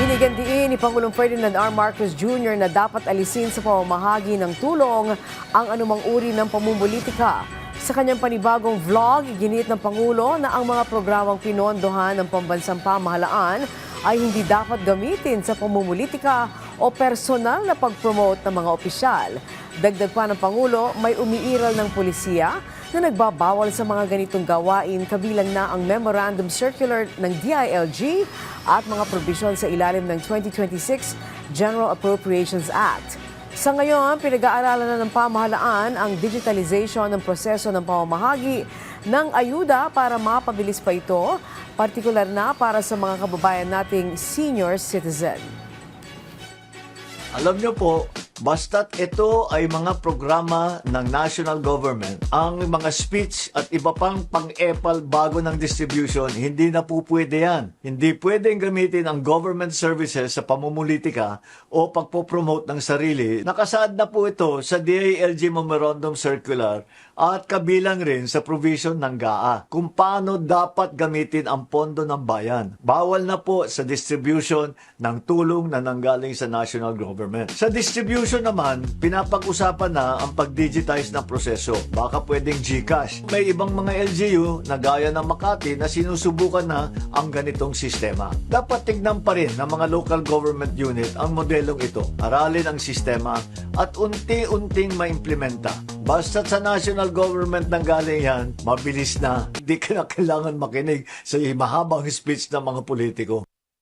Binigandiin ni Pangulong Ferdinand R. Marcos Jr. na dapat alisin sa pamamahagi ng tulong ang anumang uri ng pamumulitika. Sa kanyang panibagong vlog, iginit ng Pangulo na ang mga programang pinondohan ng pambansang pamahalaan ay hindi dapat gamitin sa pamumulitika o personal na pag-promote ng mga opisyal. Dagdag pa ng Pangulo, may umiiral ng pulisya na nagbabawal sa mga ganitong gawain, kabilang na ang Memorandum Circular ng DILG at mga probisyon sa ilalim ng 2026 General Appropriations Act. Sa ngayon, pinag-aaralan na ng pamahalaan ang digitalization ng proseso ng pamamahagi ng ayuda para mapabilis pa ito, partikular na para sa mga kababayan nating senior citizen. Alam niyo po, basta't ito ay mga programa ng national government, ang mga speech at iba pang pang-epal bago ng distribution, hindi na po pwede yan. Hindi pwedeng gamitin ang government services sa pamumulitika o pagpopromote ng sarili. Nakasaad na po ito sa DILG Memorandum Circular at kabilang rin sa provision ng GAA kung paano dapat gamitin ang pondo ng bayan. Bawal na po sa distribution ng tulong na nanggaling sa national government. Sa distribution naman, pinapag-usapan na ang pag-digitize ng proseso. Baka pwedeng GCash. May ibang mga LGU na gaya ng Makati na sinusubukan na ang ganitong sistema. Dapat tignan pa rin ng mga local government unit ang modelong ito. Aralin ang sistema at unti-unting maimplementa. Basta sa national government nang galing yan, mabilis na. Hindi ka na kailangan makinig sa mahabang speech ng mga politiko.